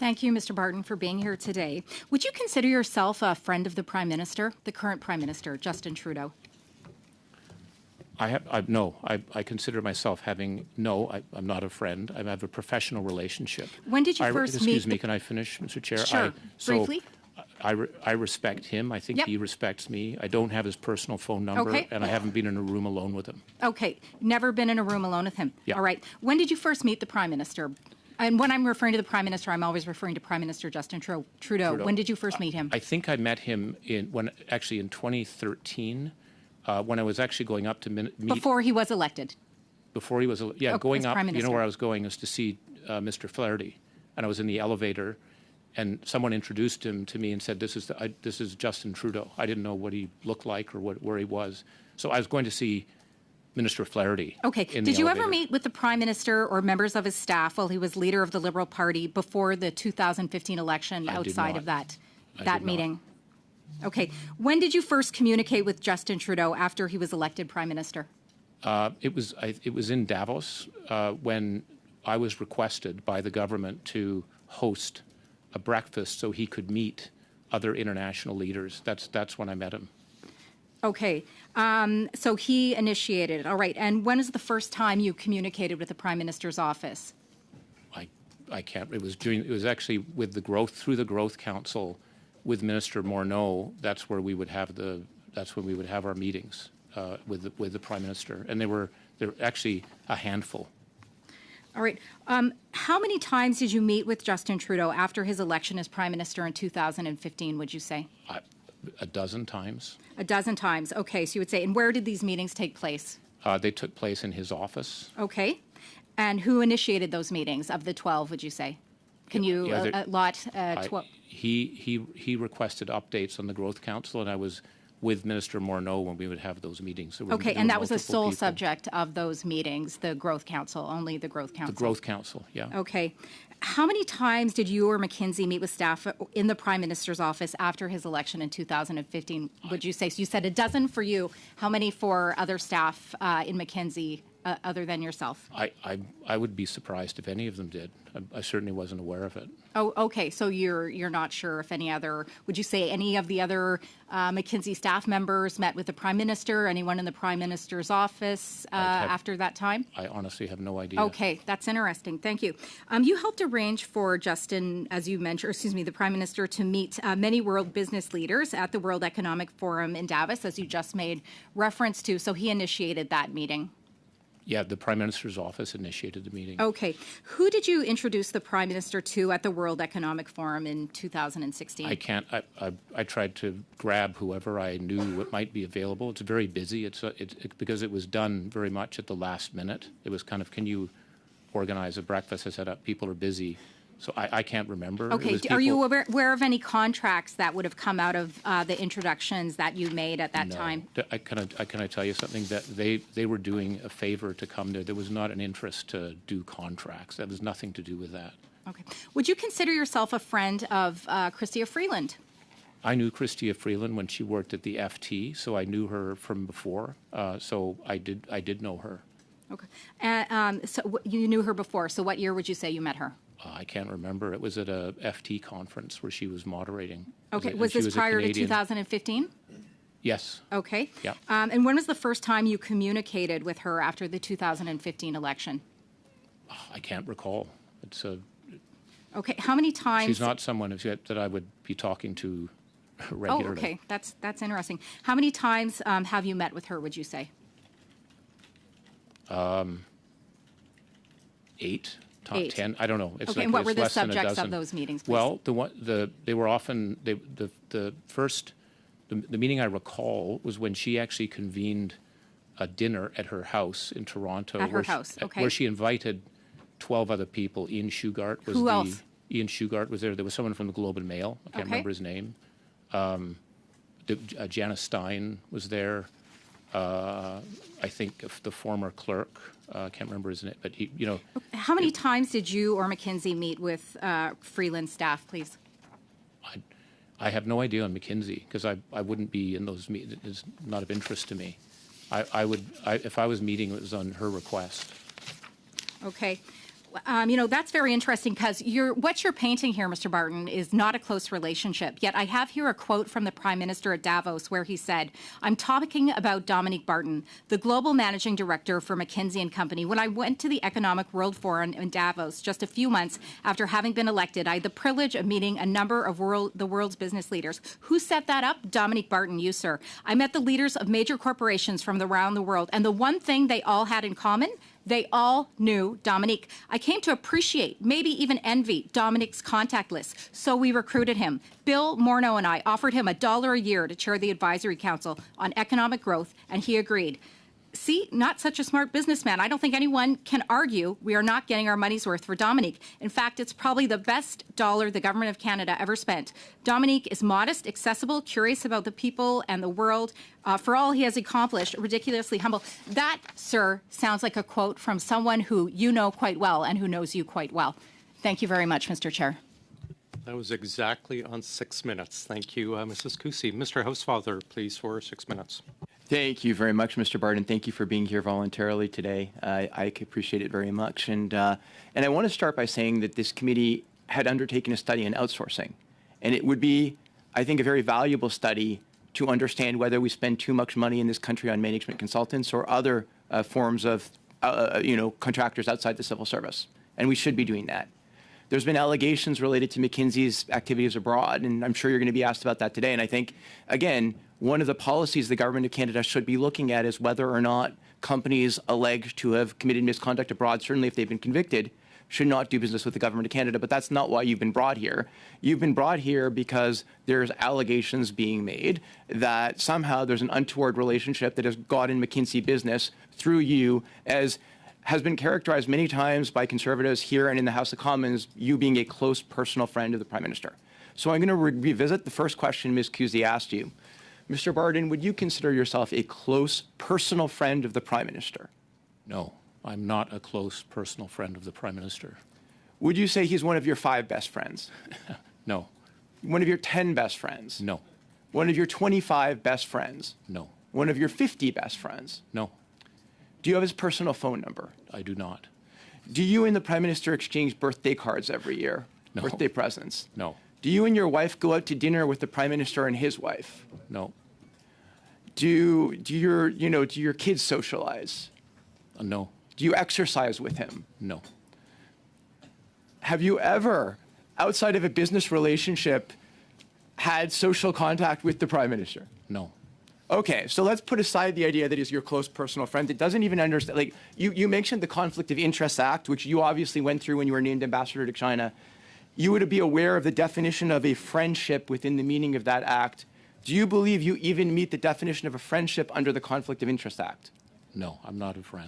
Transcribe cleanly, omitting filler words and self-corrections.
Thank you, Mr. Barton, for being here today. Would you consider yourself a friend of the Prime Minister, the current Prime Minister, Justin Trudeau? No. I consider myself having I'm not a friend. I have a professional relationship. When did you first meet? Excuse me, can I finish, Mr. Chair? Sure. Briefly. I respect him. I think he respects me. I don't have his personal phone number, and I haven't been in a room alone with him. Okay. Never been in a room alone with him. Yeah. All right. When did you first meet the Prime Minister? And when I'm referring to the Prime Minister, I'm always referring to Prime Minister Justin Trudeau. When did you first meet him? I think I met him in 2013, when I was actually going up to meet. Before he was elected. Before he was, going up. Prime You know where I was going is to see Mr. Flaherty, and I was in the elevator, and someone introduced him to me and said, "This is Justin Trudeau." I didn't know what he looked like or where he was, so I was going to see Minister Flaherty. Okay. Did you ever meet with the Prime Minister or members of his staff while he was leader of the Liberal Party before the 2015 election outside of that meeting? Okay. When did you first communicate with Justin Trudeau after he was elected Prime Minister? It was in Davos when I was requested by the government to host a breakfast so he could meet other international leaders. That's when I met him. Okay. So he initiated it. All right. And when is the first time you communicated with the Prime Minister's office? I can't. It was actually with through the Growth Council with Minister Morneau. That's where we would have that's when we would have our meetings with the Prime Minister. And they're actually a handful. All right. How many times did you meet with Justin Trudeau after his election as Prime Minister in 2015, would you say? A dozen times. A dozen times. Okay. So you would say, and where did these meetings take place? They took place in his office. Okay. And who initiated those meetings of the 12, would you say? Can you allot 12? He requested updates on the Growth Council, and I was with Minister Morneau when we would have those meetings. Okay, and that was the sole subject of those meetings, the Growth Council, only the Growth Council? The Growth Council, yeah. Okay. How many times did you or McKinsey meet with staff in the Prime Minister's office after his election in 2015, would you say? So you said a dozen for you. How many for other staff in McKinsey other than yourself? I would be surprised if any of them did. I certainly wasn't aware of it. Oh, okay. So you're not sure if any other, would you say any of the other McKinsey staff members met with the Prime Minister, anyone in the Prime Minister's office after that time? I honestly have no idea. Okay, that's interesting. Thank you. You helped arrange for Justin, as you mentioned, the Prime Minister, to meet many world business leaders at the World Economic Forum in Davos, as you just made reference to. So he initiated that meeting. Yeah, the Prime Minister's office initiated the meeting. Okay. Who did you introduce the Prime Minister to at the World Economic Forum in 2016? I can't. I tried to grab whoever I knew might be available. It's very busy. It's because it was done very much at the last minute. It was kind of, can you organize a breakfast? I said, people are busy. So I can't remember. Okay. Are you aware of any contracts that would have come out of the introductions that you made at that time? Can I tell you something? That they were doing a favor to come there. There was not an interest to do contracts. That was nothing to do with that. Okay. Would you consider yourself a friend of Chrystia Freeland? I knew Chrystia Freeland when she worked at the FT, so I knew her from before. So I did know her. Okay. So you knew her before. So what year would you say you met her? I can't remember. It was at a FT conference where she was moderating. Okay. Was this prior to 2015? Yes. Okay. Yeah. And when was the first time you communicated with her after the 2015 election? I can't recall. It's a. Okay. How many times? She's not someone that I would be talking to regularly. Oh, okay. That's interesting. How many times have you met with her, would you say? 8. Top 10. I don't know. It's okay. And what were the subjects of those meetings, please? Well, they were often the meeting I recall was when she actually convened a dinner at her house in Toronto. At her house, okay. Where she invited 12 other people. Ian Shugart was Who else? Ian Shugart was there. There was someone from the Globe and Mail. I can't remember his name. Janice Stein was there. I think the former clerk. I can't remember his name, but he, How many times did you or McKinsey meet with Freeland staff, please? I have no idea on McKinsey because I wouldn't be in those meetings. It's not of interest to me. I would if I was meeting, it was on her request. Okay. That's very interesting because what you're painting here, Mr. Barton, is not a close relationship. Yet I have here a quote from the Prime Minister at Davos where he said, "I'm talking about Dominic Barton, the global managing director for McKinsey and Company. When I went to the Economic World Forum in Davos just a few months after having been elected, I had the privilege of meeting a number of the world's business leaders." Who set that up? Dominic Barton, you, sir. I met the leaders of major corporations from around the world, and the one thing they all had in common, they all knew Dominic. I came to appreciate, maybe even envy, Dominic's contact list, so we recruited him. Bill Morneau and I offered him $1 a year to chair the Advisory Council on Economic Growth, and he agreed. See, not such a smart businessman. I don't think anyone can argue we are not getting our money's worth for Dominic. In fact, it's probably the best dollar the government of Canada ever spent. Dominic is modest, accessible, curious about the people and the world. For all he has accomplished, ridiculously humble. That, sir, sounds like a quote from someone who you know quite well and who knows you quite well. Thank you very much, Mr. Chair. That was exactly on 6 minutes. Thank you, Mrs. Cusi. Mr. Housefather, please, for 6 minutes. Thank you very much, Mr. Barton. Thank you for being here voluntarily today. I appreciate it very much. And I want to start by saying that this committee had undertaken a study on outsourcing. And it would be, I think, a very valuable study to understand whether we spend too much money in this country on management consultants or other forms of contractors outside the civil service. And we should be doing that. There's been allegations related to McKinsey's activities abroad, and I'm sure you're going to be asked about that today. And I think, again, one of the policies the government of Canada should be looking at is whether or not companies alleged to have committed misconduct abroad, certainly if they've been convicted, should not do business with the government of Canada. But that's not why you've been brought here. You've been brought here because there's allegations being made that somehow there's an untoward relationship that has gotten McKinsey business through you, as has been characterized many times by Conservatives here and in the House of Commons, you being a close personal friend of the Prime Minister. So I'm going to revisit the first question Ms. Cusi asked you. Mr. Barton, would you consider yourself a close personal friend of the Prime Minister? No, I'm not a close personal friend of the Prime Minister. Would you say he's one of your 5 best friends? No. One of your 10 best friends? No. One of your 25 best friends? No. One of your 50 best friends? No. Do you have his personal phone number? I do not. Do you and the Prime Minister exchange birthday cards every year? No. Birthday presents? No. Do you and your wife go out to dinner with the Prime Minister and his wife? No. Do your kids socialize? No. Do you exercise with him? No. Have you ever, outside of a business relationship, had social contact with the Prime Minister? No. Okay, so let's put aside the idea that he's your close personal friend that doesn't even understand. Like, you mentioned the Conflict of Interest Act, which you obviously went through when you were named ambassador to China. You would be aware of the definition of a friendship within the meaning of that act. Do you believe you even meet the definition of a friendship under the Conflict of Interest Act? No, I'm not a friend.